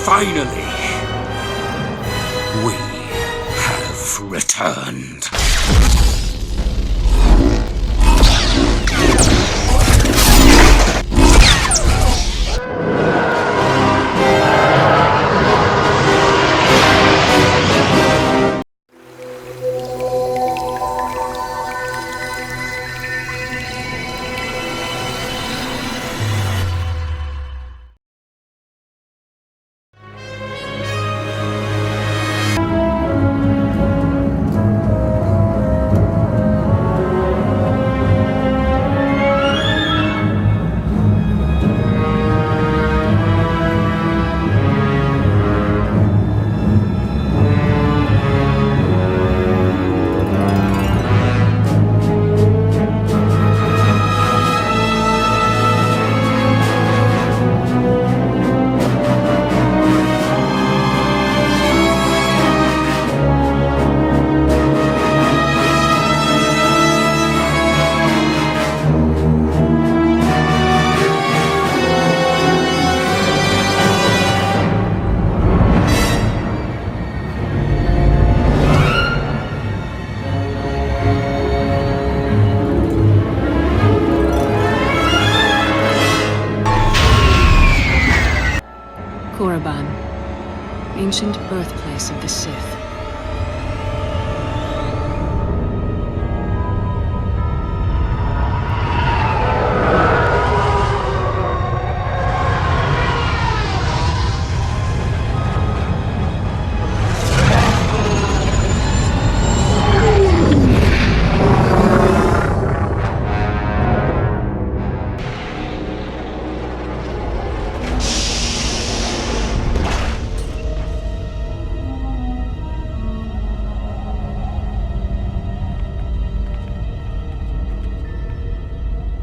Finally, we have returned. Korriban, ancient birthplace of the Sith.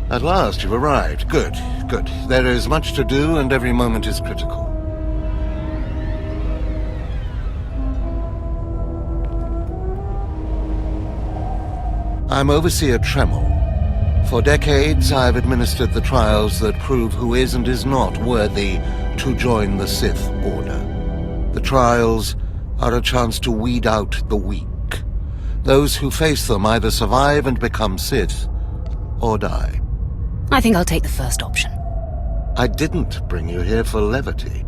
At last, you've arrived. Good, good. There is much to do, and every moment is critical. I'm Overseer Tremel. For decades, I've administered the trials that prove who is and is not worthy to join the Sith Order. The trials are a chance to weed out the weak. Those who face them either survive and become Sith, or die. I think I'll take the first option. I didn't bring you here for levity.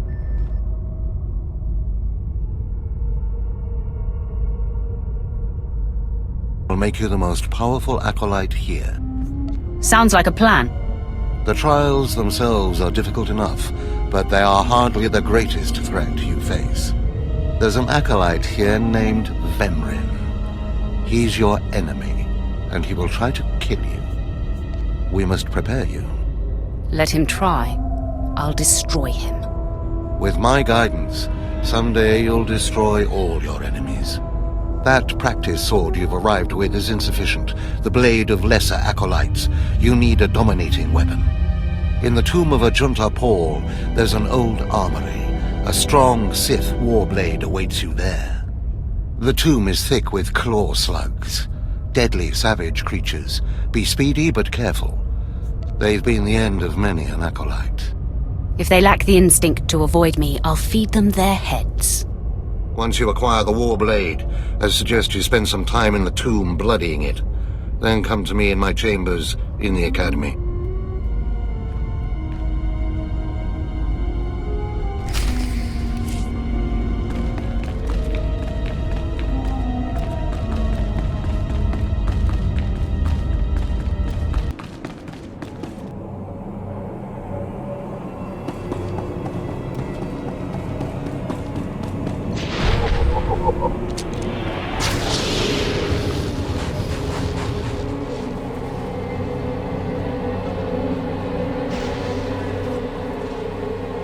I'll make you the most powerful acolyte here. Sounds like a plan. The trials themselves are difficult enough, but they are hardly the greatest threat you face. There's an acolyte here named Vemrin. He's your enemy, and he will try to kill you. We must prepare you. Let him try. I'll destroy him. With my guidance, someday you'll destroy all your enemies. That practice sword you've arrived with is insufficient. The blade of lesser acolytes. You need a dominating weapon. In the tomb of Ajunta Paul, there's an old armory. A strong Sith warblade awaits you there. The tomb is thick with claw slugs. Deadly savage creatures. Be speedy but careful. They've been the end of many an acolyte. If they lack the instinct to avoid me, I'll feed them their heads. Once you acquire the warblade, I suggest you spend some time in the tomb bloodying it. Then come to me in my chambers in the academy.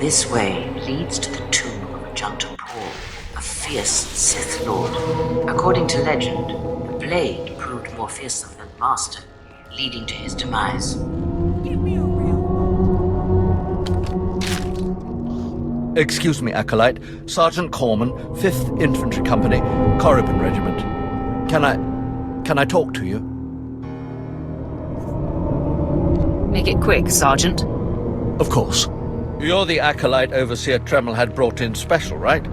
This way leads to the tomb of Ajunta Paul, a fierce Sith Lord. According to legend, the blade proved more fearsome than the Master, leading to his demise. Excuse me, Acolyte. Sergeant Corman, 5th Infantry Company, Korriban Regiment. Can I talk to you? Make it quick, Sergeant. Of course. You're the Acolyte Overseer Tremel had brought in special, right?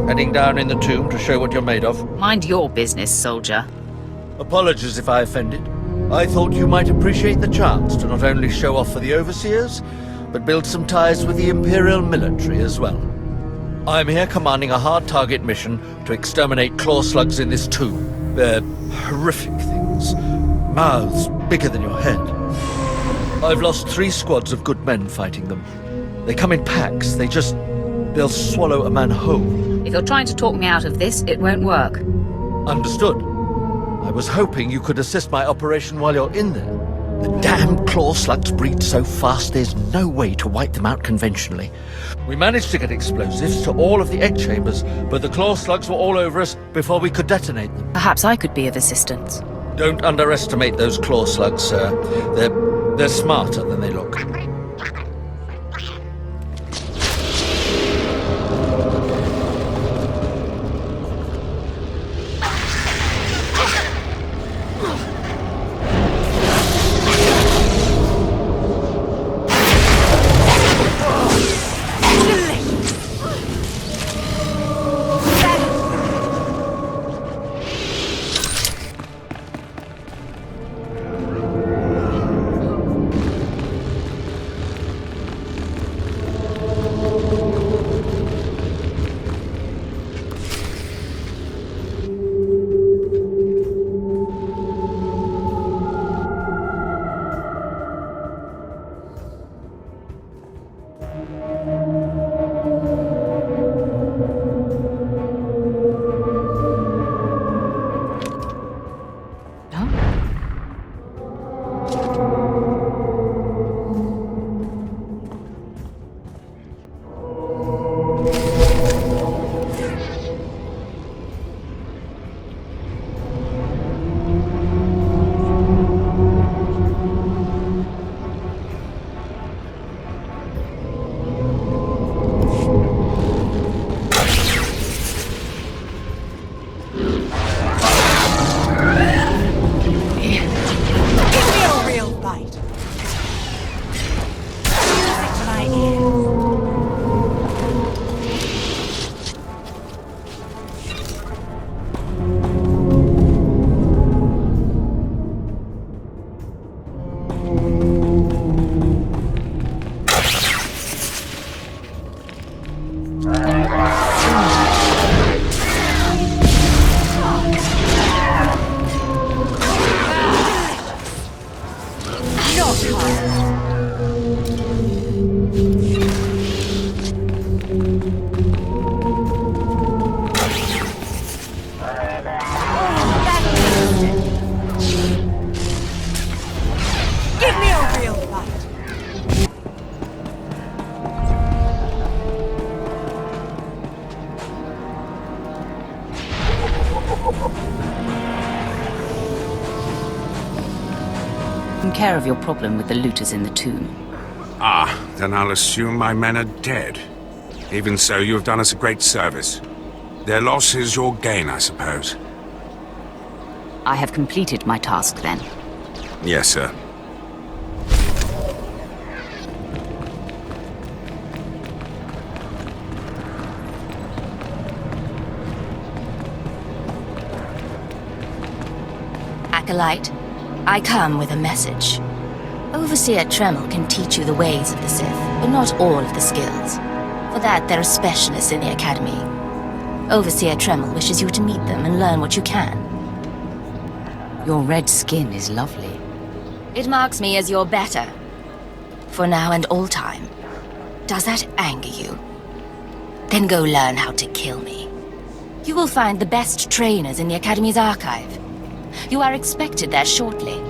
Heading down in the tomb to show what you're made of? Mind your business, soldier. Apologies if I offended. I thought you might appreciate the chance to not only show off for the Overseers, but build some ties with the Imperial military as well. I'm here commanding a hard target mission to exterminate claw slugs in this tomb. They're horrific things. Mouths bigger than your head. I've lost 3 squads of good men fighting them. They come in packs. They'll swallow a man whole. If you're trying to talk me out of this, it won't work. Understood. I was hoping you could assist my operation while you're in there. The damn claw slugs breed so fast there's no way to wipe them out conventionally. We managed to get explosives to all of the egg chambers, but the claw slugs were all over us before we could detonate them. Perhaps I could be of assistance. Don't underestimate those claw slugs, sir. They're smarter than they look. Care of your problem with the looters in the tomb. Ah, then I'll assume my men are dead. Even so, you have done us a great service. Their loss is your gain, I suppose. I have completed my task, then. Yes, sir. Acolyte, I come with a message. Overseer Tremel can teach you the ways of the Sith, but not all of the skills. For that, there are specialists in the Academy. Overseer Tremel wishes you to meet them and learn what you can. Your red skin is lovely. It marks me as your better. For now and all time. Does that anger you? Then go learn how to kill me. You will find the best trainers in the Academy's archive. You are expected there shortly.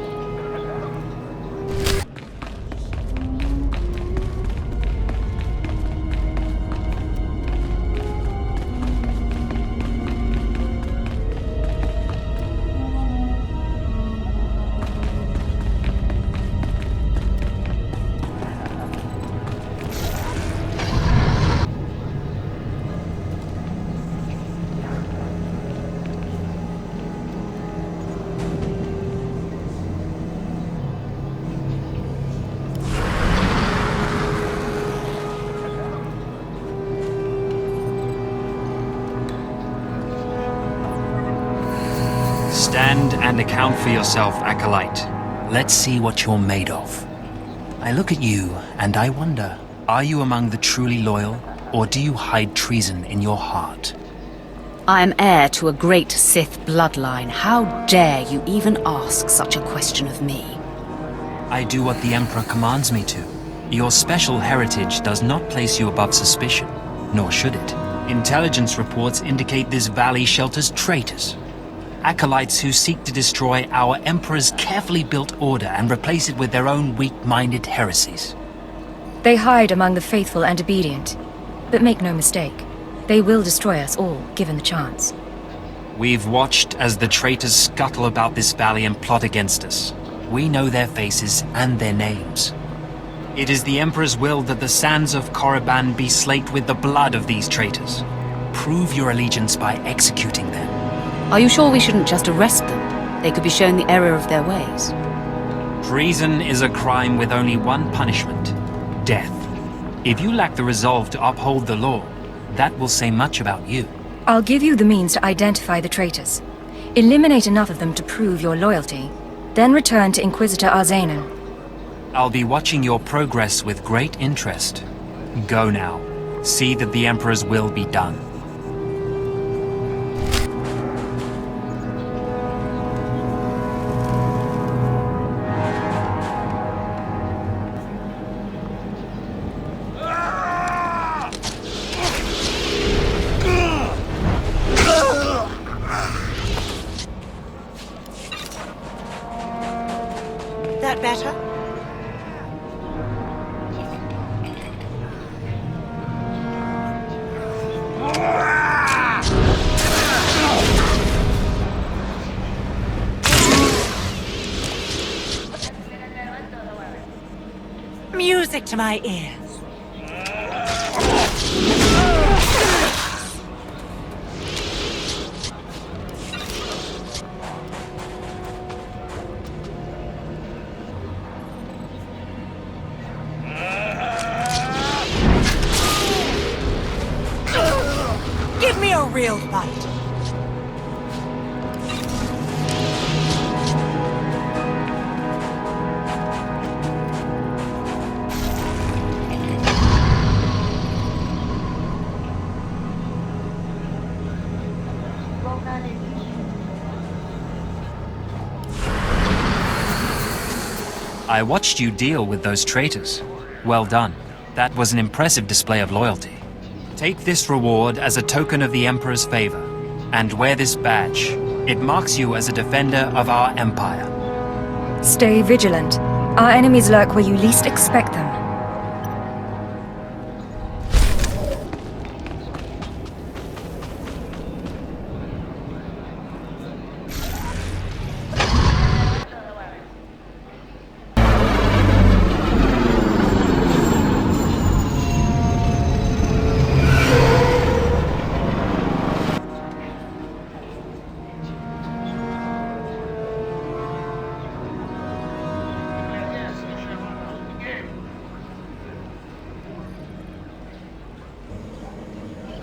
Stand and account for yourself, Acolyte. Let's see what you're made of. I look at you, and I wonder, are you among the truly loyal, or do you hide treason in your heart? I am heir to a great Sith bloodline. How dare you even ask such a question of me? I do what the Emperor commands me to. Your special heritage does not place you above suspicion, nor should it. Intelligence reports indicate this valley shelters traitors. Acolytes who seek to destroy our Emperor's carefully built order and replace it with their own weak-minded heresies. They hide among the faithful and obedient. But make no mistake, they will destroy us all, given the chance. We've watched as the traitors scuttle about this valley and plot against us. We know their faces and their names. It is the Emperor's will that the sands of Korriban be slaked with the blood of these traitors. Prove your allegiance by executing them. Are you sure we shouldn't just arrest them? They could be shown the error of their ways. Treason is a crime with only one punishment: death. If you lack the resolve to uphold the law, that will say much about you. I'll give you the means to identify the traitors. Eliminate enough of them to prove your loyalty, then return to Inquisitor Arzanan. I'll be watching your progress with great interest. Go now. See that the Emperor's will be done. That better? Music to my ears. Give me a real fight. I watched you deal with those traitors. Well done. That was an impressive display of loyalty. Take this reward as a token of the Emperor's favor, and wear this badge. It marks you as a defender of our empire. Stay vigilant. Our enemies lurk where you least expect them.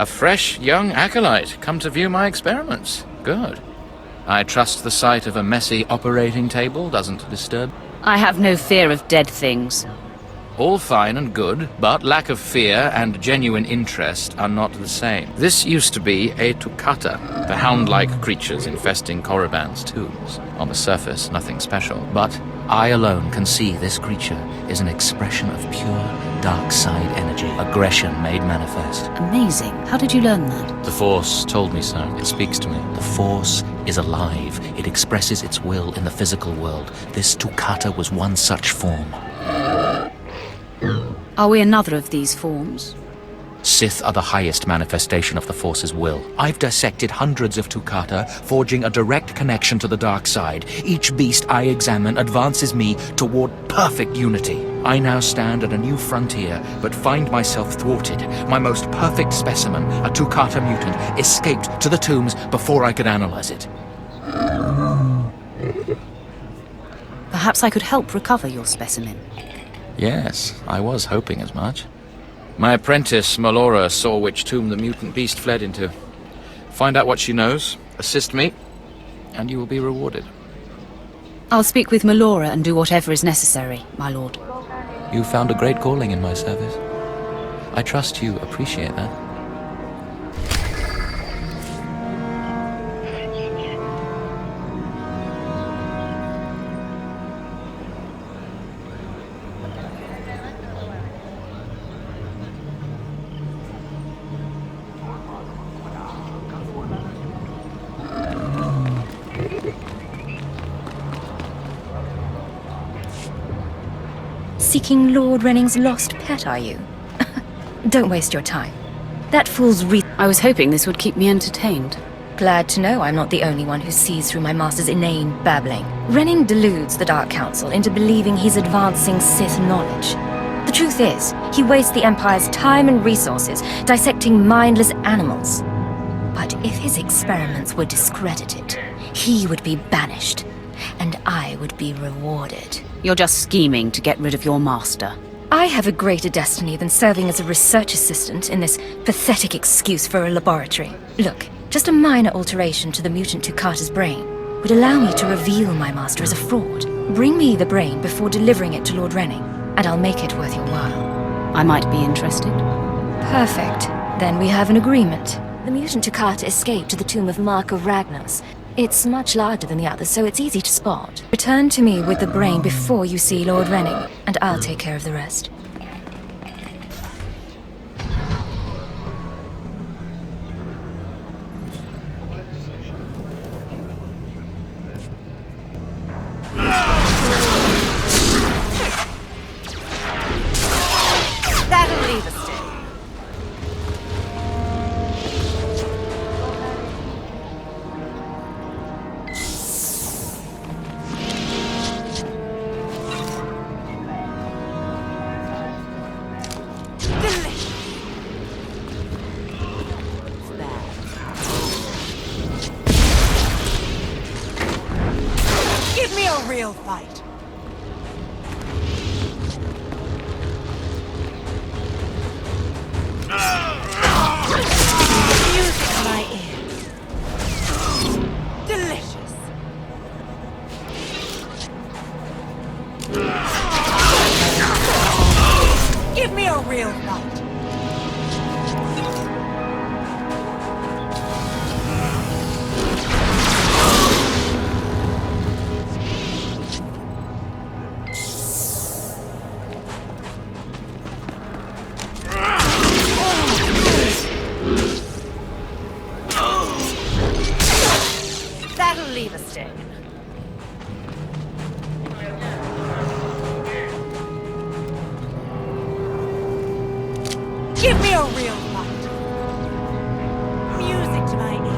A fresh, young acolyte, come to view my experiments. Good. I trust the sight of a messy operating table doesn't disturb. I have no fear of dead things. All fine and good, but lack of fear and genuine interest are not the same. This used to be a Tukata, the hound-like creatures infesting Korriban's tombs. On the surface, nothing special, but I alone can see this creature is an expression of pure darkside energy, aggression made manifest. Amazing. How did you learn that? The Force told me so. It speaks to me. The Force is alive. It expresses its will in the physical world. This Tukata was one such form. Are we another of these forms? Sith are the highest manifestation of the Force's will. I've dissected hundreds of Tukata, forging a direct connection to the dark side. Each beast I examine advances me toward perfect unity. I now stand at a new frontier, but find myself thwarted. My most perfect specimen, a Tukata mutant, escaped to the tombs before I could analyze it. Perhaps I could help recover your specimen. Yes, I was hoping as much. My apprentice, Melora, saw which tomb the mutant beast fled into. Find out what she knows, assist me, and you will be rewarded. I'll speak with Melora and do whatever is necessary, my lord. You found a great calling in my service. I trust you appreciate that. Seeking Lord Renning's lost pet, are you? Don't waste your time. That fool's I was hoping this would keep me entertained. Glad to know I'm not the only one who sees through my master's inane babbling. Renning deludes the Dark Council into believing he's advancing Sith knowledge. The truth is, he wastes the Empire's time and resources dissecting mindless animals. But if his experiments were discredited, he would be banished, and I would be rewarded. You're just scheming to get rid of your master. I have a greater destiny than serving as a research assistant in this pathetic excuse for a laboratory. Look, just a minor alteration to the mutant Tukata's brain would allow me to reveal my master as a fraud. Bring me the brain before delivering it to Lord Renning, and I'll make it worth your while. I might be interested. Perfect. Then we have an agreement. The mutant Tukata escaped to the tomb of Mark of Ragnos. It's much larger than the others, so it's easy to spot. Return to me with the brain before you see Lord Renning, and I'll take care of the rest. That'll leave us, Dave. Give me a real fight. Music to my ears. Delicious. Give me a real fight. That'll leave a sting. Give me a real fight. Music to my ears.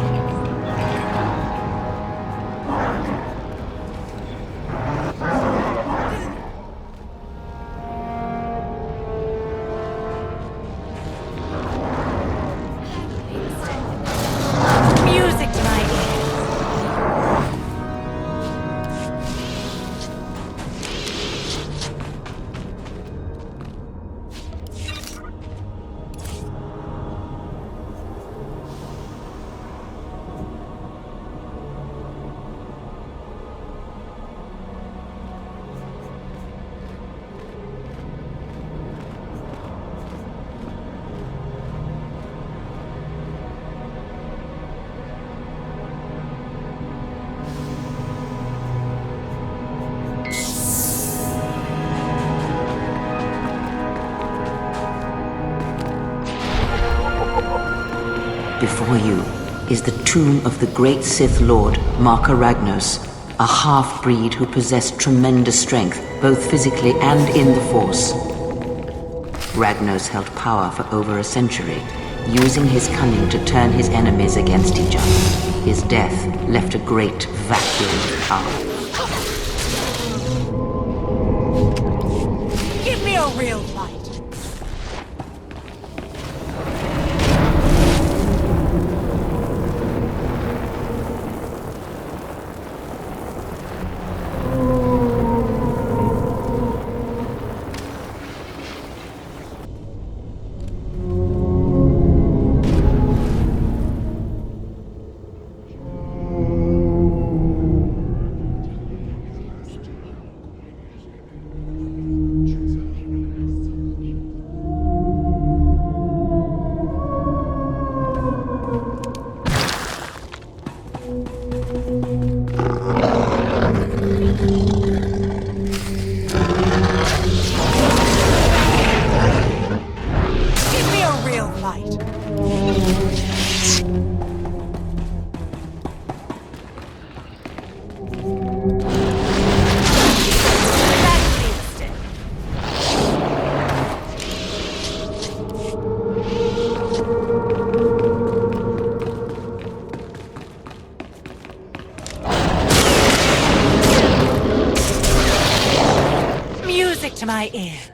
Music to my ears. Before you is the tomb of the great Sith Lord, Marka Ragnos, a half-breed who possessed tremendous strength, both physically and in the Force. Ragnos held power for over a century, using his cunning to turn his enemies against each other. His death left a great vacuum of power. Give me a real fight. my ears.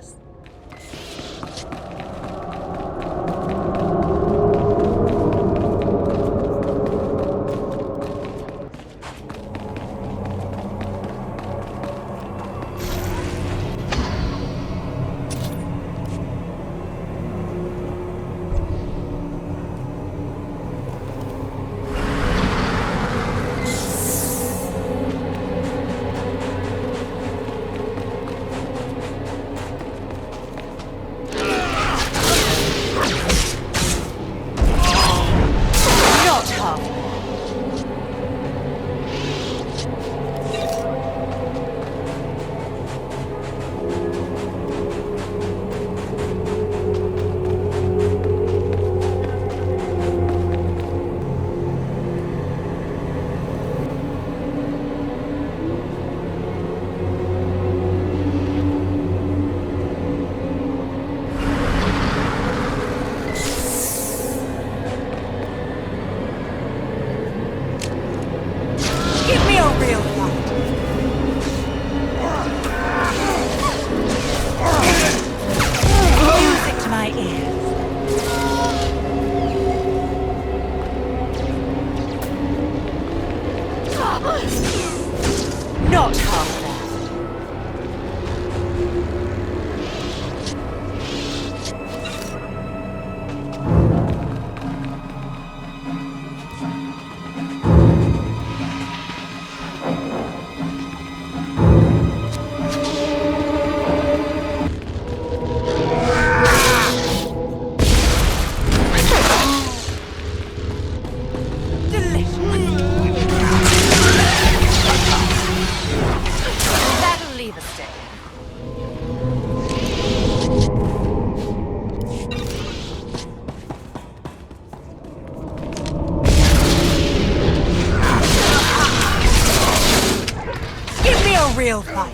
Real fight.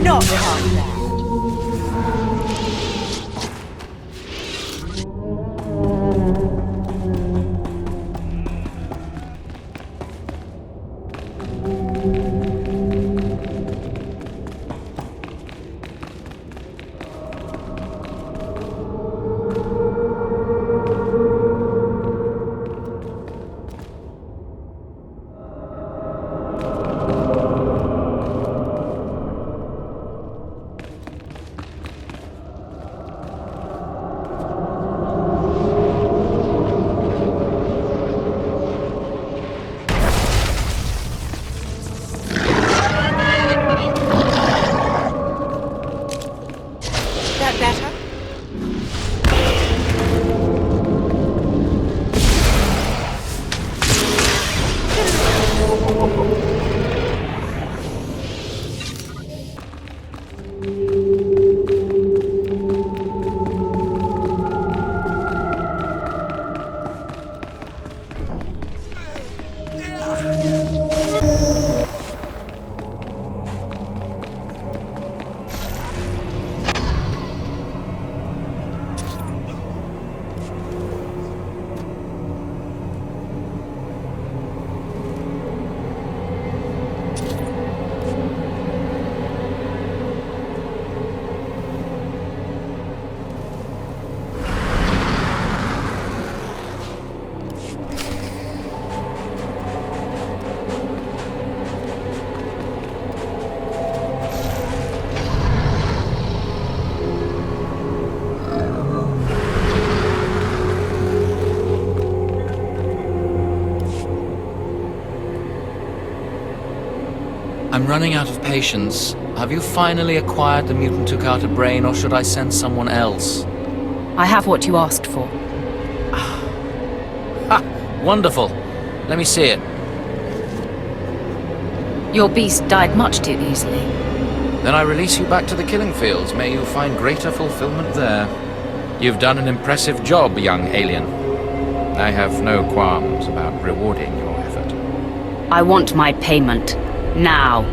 Not like that. I'm running out of patience. Have you finally acquired the mutant Tukata brain, or should I send someone else? I have what you asked for. Ha! Wonderful. Let me see it. Your beast died much too easily. Then I release you back to the killing fields. May you find greater fulfillment there. You've done an impressive job, young alien. I have no qualms about rewarding your effort. I want my payment. Now.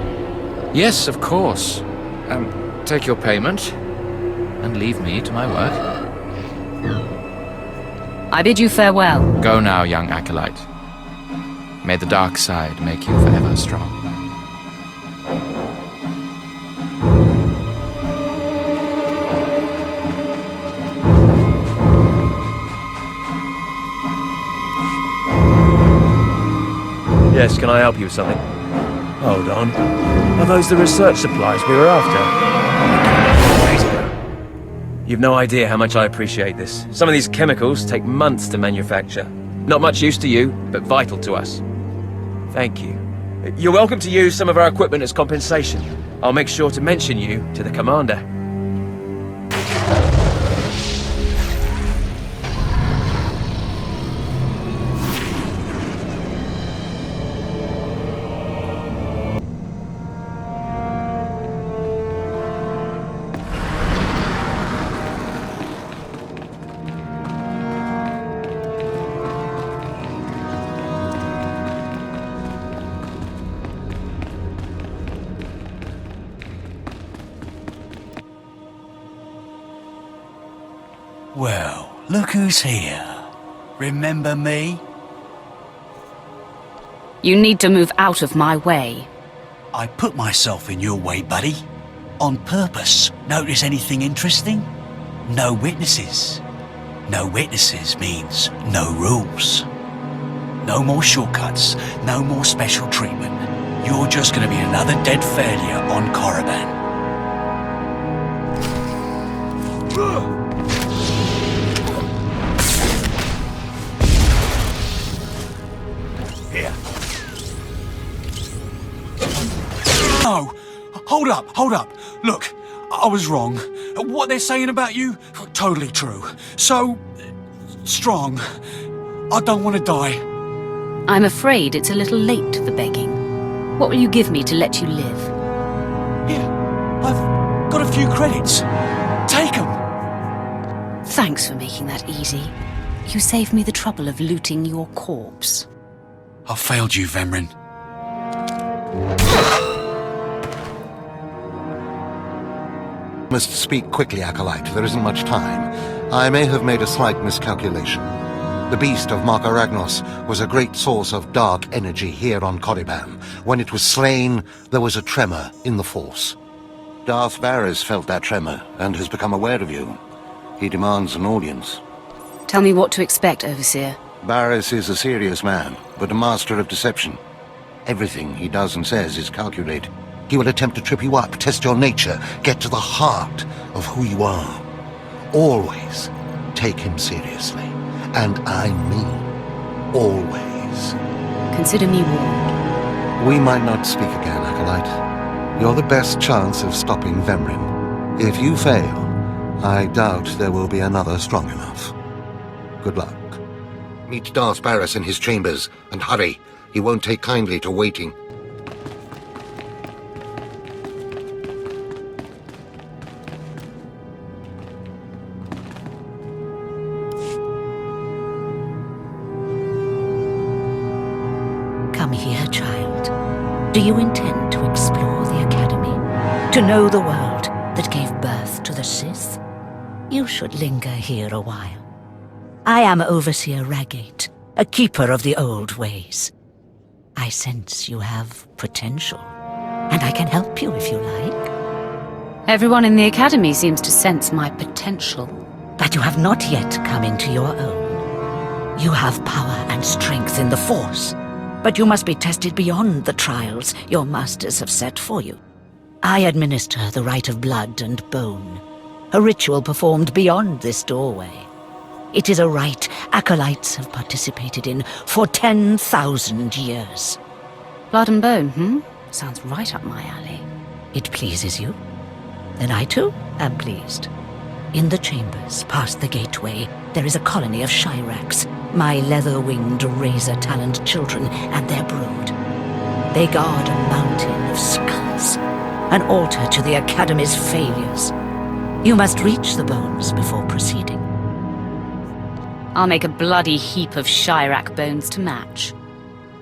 Yes, of course. Take your payment and leave me to my work. I bid you farewell. Go now, young Acolyte. May the dark side make you forever strong. Yes, can I help you with something? Hold on. Are those the research supplies we were after? You've no idea how much I appreciate this. Some of these chemicals take months to manufacture. Not much use to you, but vital to us. Thank you. You're welcome to use some of our equipment as compensation. I'll make sure to mention you to the commander. Well, look who's here. Remember me? You need to move out of my way. I put myself in your way, buddy. On purpose. Notice anything interesting? No witnesses. No witnesses means no rules. No more shortcuts. No more special treatment. You're just gonna be another dead failure on Korriban. No! Hold up. Look, I was wrong. What they're saying about you, totally true. So, strong. I don't want to die. I'm afraid it's a little late for begging. What will you give me to let you live? Here, I've got a few credits. Take them. Thanks for making that easy. You saved me the trouble of looting your corpse. I failed you, Vemrin. Must speak quickly, Acolyte. There isn't much time. I may have made a slight miscalculation. The beast of Marka Ragnos was a great source of dark energy here on Korriban. When it was slain, there was a tremor in the Force. Darth Varys felt that tremor and has become aware of you. He demands an audience. Tell me what to expect, Overseer. Varys is a serious man, but a master of deception. Everything he does and says is calculated. He will attempt to trip you up, test your nature, get to the heart of who you are. Always take him seriously. And I mean, always. Consider me warned. We might not speak again, Acolyte. You're the best chance of stopping Vemrin. If you fail, I doubt there will be another strong enough. Good luck. Meet Darth Varys in his chambers, and hurry. He won't take kindly to waiting. Come here, child. Do you intend to explore the Academy? To know the world that gave birth to the Sith? You should linger here a while. I am Overseer Ragate, a keeper of the old ways. I sense you have potential, and I can help you if you like. Everyone in the Academy seems to sense my potential. But you have not yet come into your own. You have power and strength in the Force, but you must be tested beyond the trials your masters have set for you. I administer the rite of blood and bone, a ritual performed beyond this doorway. It is a rite Acolytes have participated in for 10,000 years. Blood and bone, Sounds right up my alley. It pleases you? Then I too am pleased. In the chambers, past the gateway, there is a colony of Shyraks, my leather-winged, razor-taloned children and their brood. They guard a mountain of skulls, an altar to the Academy's failures. You must reach the bones before proceeding. I'll make a bloody heap of Shirrak bones to match.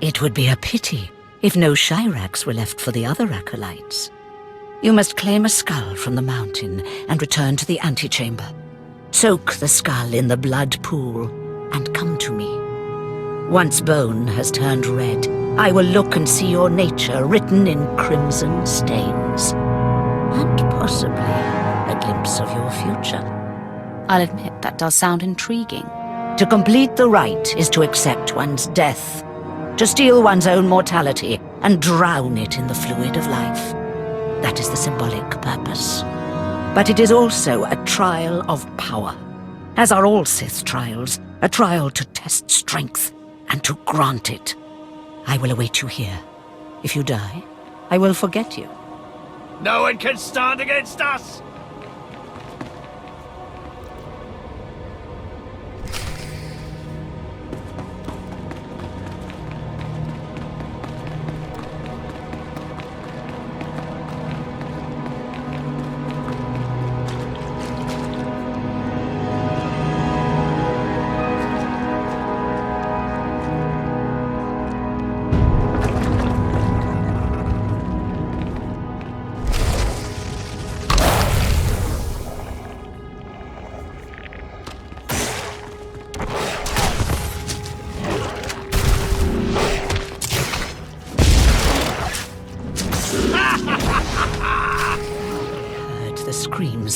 It would be a pity if no Shiraks were left for the other Acolytes. You must claim a skull from the mountain and return to the antechamber. Soak the skull in the blood pool and come to me. Once bone has turned red, I will look and see your nature written in crimson stains. And possibly a glimpse of your future. I'll admit that does sound intriguing. To complete the rite is to accept one's death, to steal one's own mortality and drown it in the fluid of life. That is the symbolic purpose. But it is also a trial of power, as are all Sith trials, a trial to test strength and to grant it. I will await you here. If you die, I will forget you. No one can stand against us!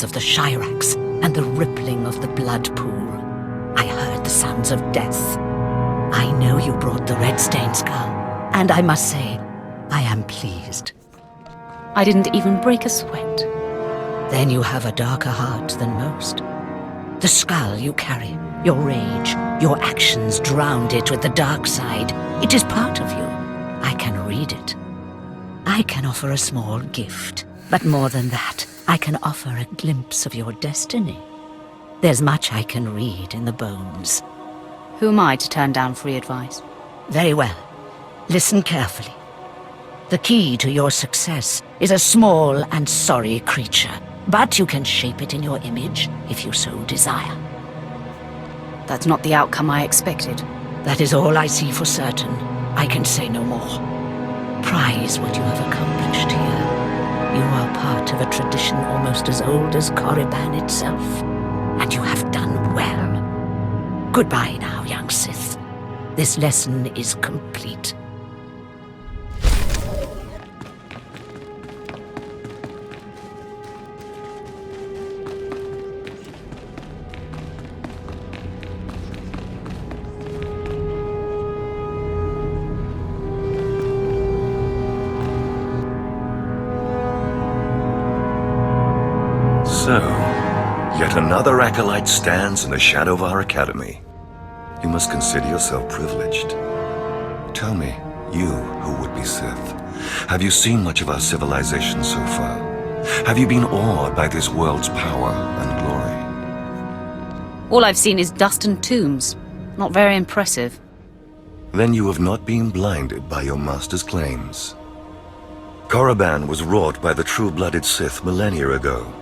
Of the Shiraks and the rippling of the blood pool. I heard the sounds of death. I know you brought the red stained skull, and I must say, I am pleased. I didn't even break a sweat. Then you have a darker heart than most. The skull you carry, your rage, your actions drowned it with the dark side. It is part of you. I can read it. I can offer a small gift, but more than that, I can offer a glimpse of your destiny. There's much I can read in the bones. Who am I to turn down free advice? Very well. Listen carefully. The key to your success is a small and sorry creature, but you can shape it in your image if you so desire. That's not the outcome I expected. That is all I see for certain. I can say no more. Prize what you have accomplished here. You are part of a tradition almost as old as Korriban itself, and you have done well. Goodbye now, young Sith. This lesson is complete. So, yet another Acolyte stands in the shadow of our Academy. You must consider yourself privileged. Tell me, you who would be Sith, have you seen much of our civilization so far? Have you been awed by this world's power and glory? All I've seen is dust and tombs. Not very impressive. Then you have not been blinded by your master's claims. Korriban was wrought by the true-blooded Sith millennia ago.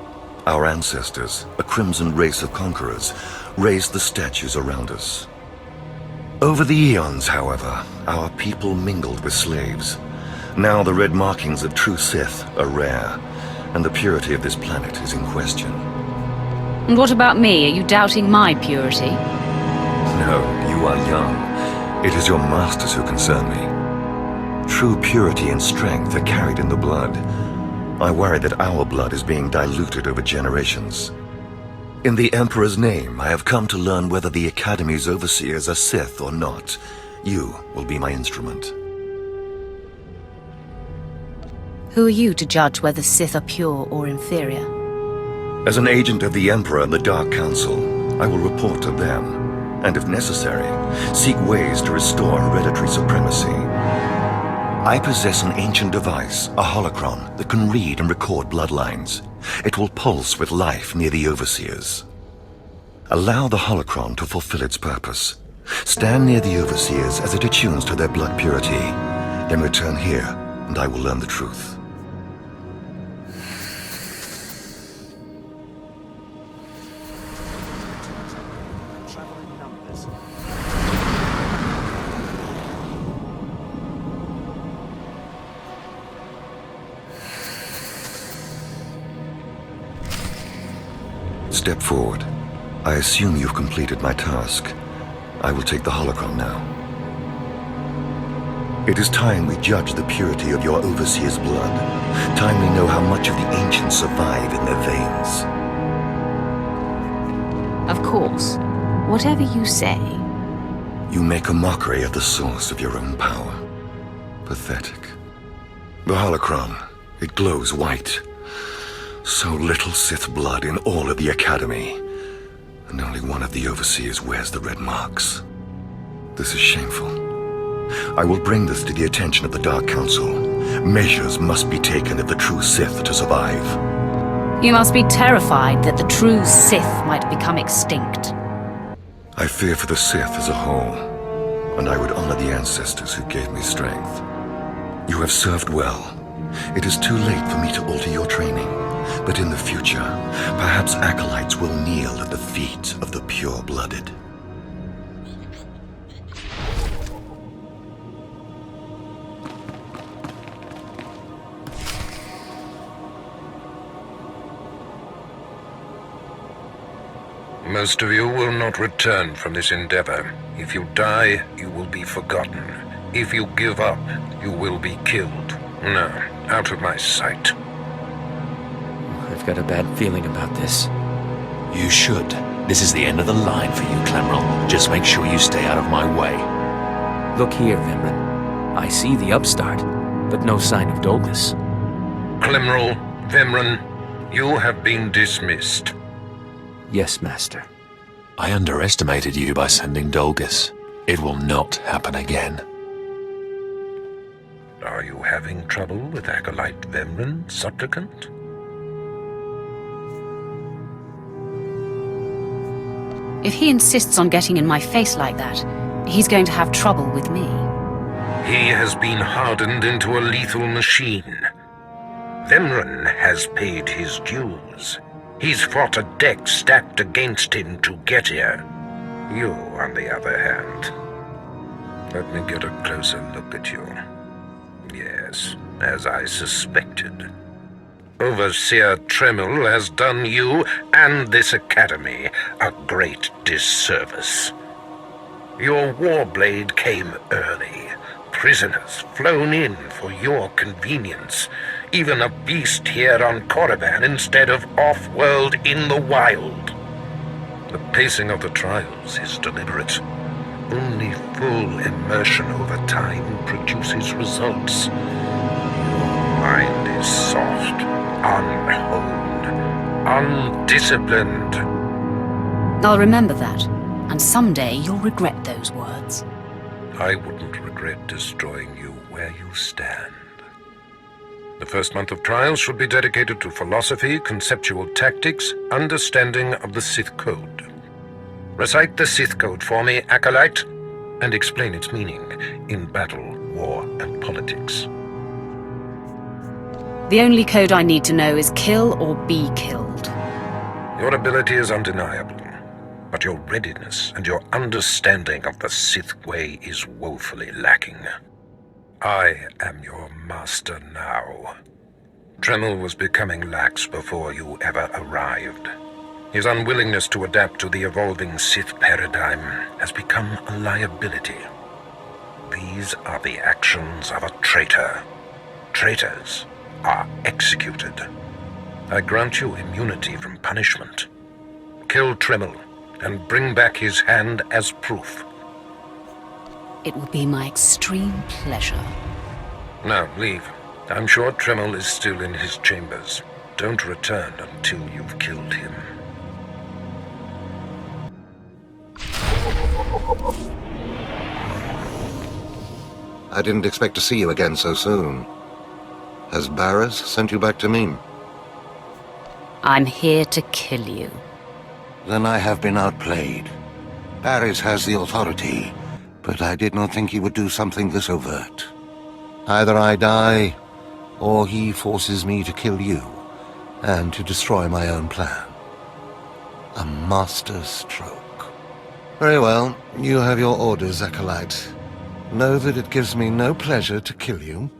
Our ancestors, a crimson race of conquerors, raised the statues around us. Over the eons, however, our people mingled with slaves. Now the red markings of true Sith are rare, and the purity of this planet is in question. And what about me? Are you doubting my purity? No, you are young. It is your masters who concern me. True purity and strength are carried in the blood. I worry that our blood is being diluted over generations. In the Emperor's name, I have come to learn whether the Academy's overseers are Sith or not. You will be my instrument. Who are you to judge whether Sith are pure or inferior? As an agent of the Emperor and the Dark Council, I will report to them, and if necessary, seek ways to restore hereditary supremacy. I possess an ancient device, a holocron, that can read and record bloodlines. It will pulse with life near the overseers. Allow the holocron to fulfill its purpose. Stand near the overseers as it attunes to their blood purity. Then return here, and I will learn the truth. Step forward. I assume you've completed my task. I will take the holocron now. It is time we judge the purity of your Overseer's blood. Time we know how much of the ancients survive in their veins. Of course. Whatever you say. You make a mockery of the source of your own power. Pathetic. The holocron, it glows white. So little Sith blood in all of the Academy. And only one of the Overseers wears the red marks. This is shameful. I will bring this to the attention of the Dark Council. Measures must be taken if the true Sith to survive. You must be terrified that the true Sith might become extinct. I fear for the Sith as a whole, and I would honor the ancestors who gave me strength. You have served well. It is too late for me to alter your training, but in the future, perhaps Acolytes will kneel at the feet of the pure-blooded. Most of you will not return from this endeavor. If you die, you will be forgotten. If you give up, you will be killed. No, out of my sight. I've got a bad feeling about this. You should. This is the end of the line for you, Clemrel. Just make sure you stay out of my way. Look here, Vemran. I see the upstart, but no sign of Dolgus. Clemrel, Vemran, you have been dismissed. Yes, Master. I underestimated you by sending Dolgus. It will not happen again. Are you having trouble with Acolyte Vemran, Supplicant? If he insists on getting in my face like that, he's going to have trouble with me. He has been hardened into a lethal machine. Vemran has paid his dues. He's fought a deck stacked against him to get here. You, on the other hand, let me get a closer look at you. Yes, as I suspected. Overseer Tremel has done you and this academy a great disservice. Your warblade came early. Prisoners flown in for your convenience. Even a beast here on Korriban instead of off-world in the wild. The pacing of the trials is deliberate. Only full immersion over time produces results. Your mind is soft, unhoned, undisciplined. I'll remember that, and someday you'll regret those words. I wouldn't regret destroying you where you stand. The first month of trials should be dedicated to philosophy, conceptual tactics, understanding of the Sith Code. Recite the Sith Code for me, Acolyte, and explain its meaning in battle, war, and politics. The only code I need to know is kill or be killed. Your ability is undeniable, but your readiness and your understanding of the Sith way is woefully lacking. I am your master now. Tremel was becoming lax before you ever arrived. His unwillingness to adapt to the evolving Sith paradigm has become a liability. These are the actions of a traitor. Traitors are executed. I grant you immunity from punishment. Kill Tremel and bring back his hand as proof. It will be my extreme pleasure. Now, leave. I'm sure Tremel is still in his chambers. Don't return until you've killed him. I didn't expect to see you again so soon. Has Barras sent you back to me? I'm here to kill you. Then I have been outplayed. Barras has the authority, but I did not think he would do something this overt. Either I die, or he forces me to kill you, and to destroy my own plan. A master stroke. Very well, you have your orders, Acolyte. Know that it gives me no pleasure to kill you.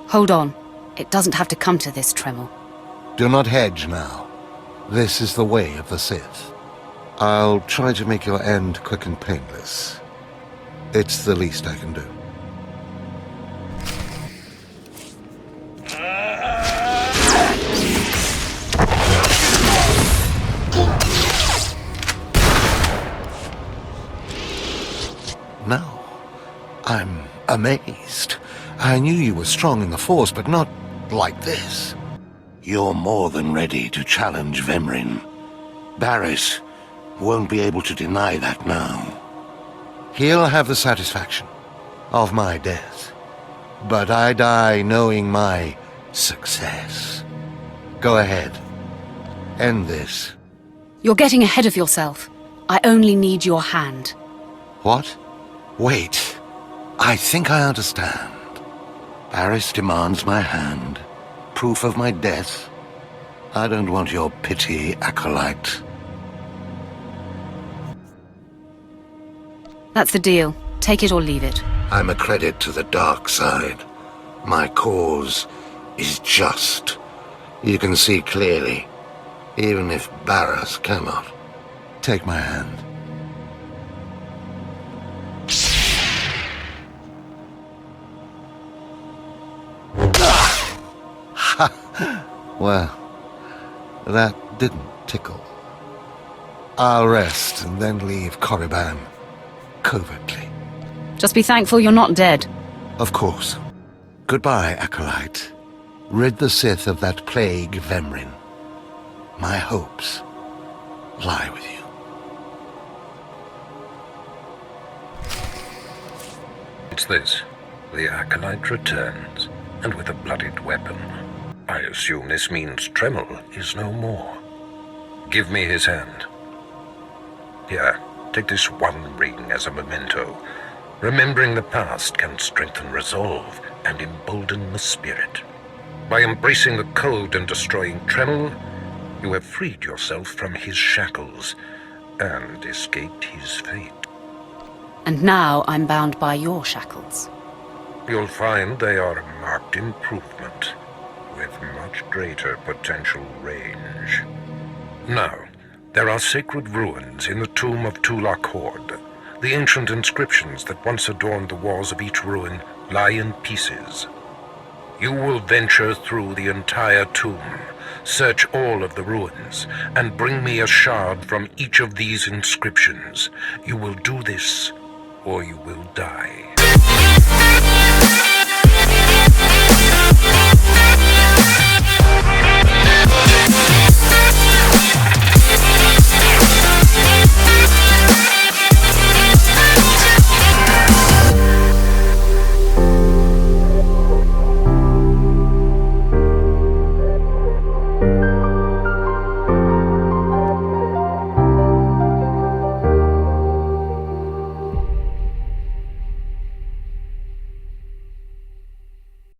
Hold on. It doesn't have to come to this, Tremel. Do not hedge now. This is the way of the Sith. I'll try to make your end quick and painless. It's the least I can do. Now, I'm amazed. I knew you were strong in the Force, but not like this. You're more than ready to challenge Vemrin. Barris won't be able to deny that now. He'll have the satisfaction of my death, but I die knowing my success. Go ahead. End this. You're getting ahead of yourself. I only need your hand. What? Wait. I think I understand. Barris demands my hand. Proof of my death. I don't want your pity, Acolyte. That's the deal. Take it or leave it. I'm a credit to the dark side. My cause is just. You can see clearly, even if Barris cannot. Take my hand. Well, that didn't tickle. I'll rest and then leave Korriban covertly. Just be thankful you're not dead. Of course. Goodbye, Acolyte. Rid the Sith of that plague, Vemrin. My hopes lie with you. It's this. The Acolyte returns, and with a bloodied weapon. I assume this means Tremel is no more. Give me his hand. Here, take this one ring as a memento. Remembering the past can strengthen resolve and embolden the spirit. By embracing the code and destroying Tremel, you have freed yourself from his shackles and escaped his fate. And now I'm bound by your shackles. You'll find they are a marked improvement, with much greater potential range. Now, there are sacred ruins in the tomb of Tulak Horde. The ancient inscriptions that once adorned the walls of each ruin lie in pieces. You will venture through the entire tomb, search all of the ruins, and bring me a shard from each of these inscriptions. You will do this, or you will die.